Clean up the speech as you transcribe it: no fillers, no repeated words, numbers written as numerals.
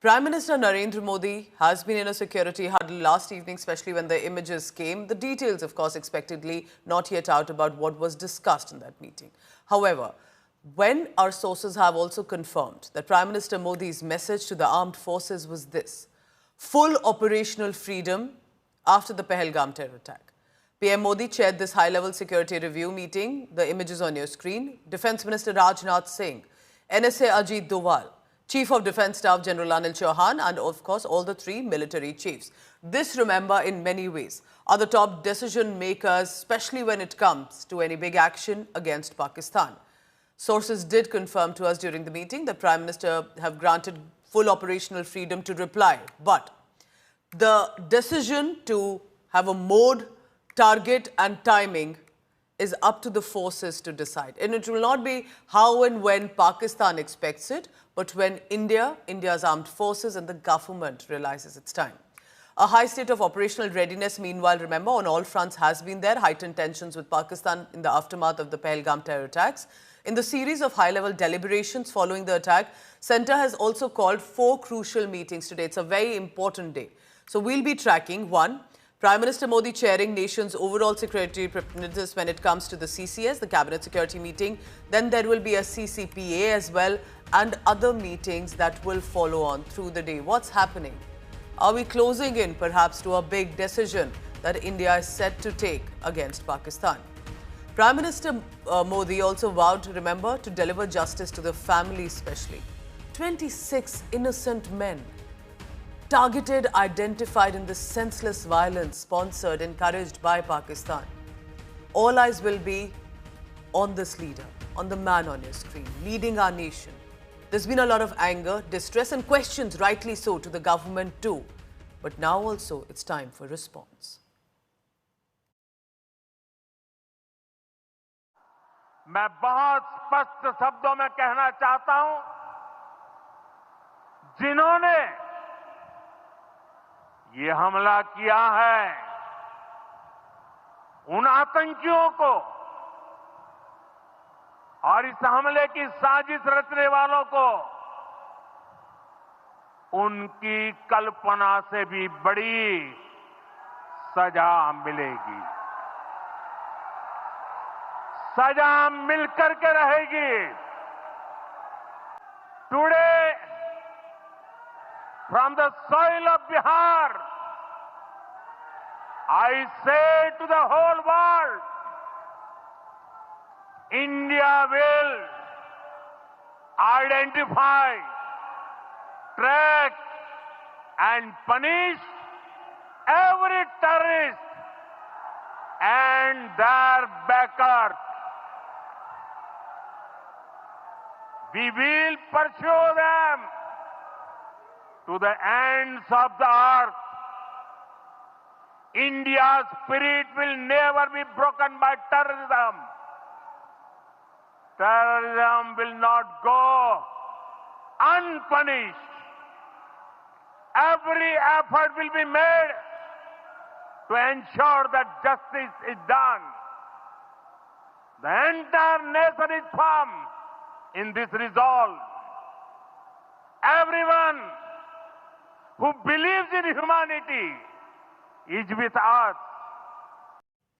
Prime Minister Narendra Modi has been in a security huddle last evening, especially when the images came. The details, of course, expectedly not yet out about what was discussed in that meeting. However, when our sources have also confirmed that Prime Minister Modi's message to the armed forces was this: full operational freedom after the Pahalgam terror attack. PM Modi chaired this high-level security review meeting. The images on your screen. Defence Minister Rajnath Singh, NSA Ajit Doval, Chief of Defence Staff General Anil Chauhan, and of course all the three military chiefs. This, remember, in many ways are the top decision makers, especially when it comes to any big action against Pakistan. Sources did confirm to us during the meeting that Prime Minister have granted full operational freedom to reply, but the decision to have a mode, target and timing is up to the forces to decide. And it will not be how and when Pakistan expects it, but when India's armed forces and the government realizes it's time. A high state of operational readiness, meanwhile, remember, on all fronts has been there. Heightened tensions with Pakistan in the aftermath of the Pahalgam terror attacks. In the series of high-level deliberations following the attack, Centre has also called 4 crucial meetings today. It's a very important day. So we'll be tracking, 1, Prime Minister Modi chairing nation's overall security preparedness when it comes to the CCS, the Cabinet Security Meeting. Then there will be a CCPA as well, and other meetings that will follow on through the day. What's happening? Are we closing in perhaps to a big decision that India is set to take against Pakistan? Prime Minister Modi also vowed, remember, to deliver justice to the family especially. 26 innocent men targeted, identified in this senseless violence sponsored, encouraged by Pakistan. All eyes will be on this leader, on the man on your screen, leading our nation. There's been a lot of anger, distress and questions, rightly so, to the government too. But now also it's time for response. मैं बहुत स्पष्ट शब्दों में कहना चाहता हूं, जिन्होंने ये हमला किया है, उन आतंकियों को और इस हमले की साजिश रचने वालों को उनकी कल्पना से भी बड़ी सजा मिलेगी। सजा मिलकर के रहेगी। Today, from the soil of Bihar, I say to the whole world, India will identify, track and punish every terrorist and their backers. We will pursue them to the ends of the earth. India's spirit will never be broken by terrorism. Terrorism will not go unpunished. Every effort will be made to ensure that justice is done. The entire nation is firm in this resolve. Everyone who believes in humanity is with us.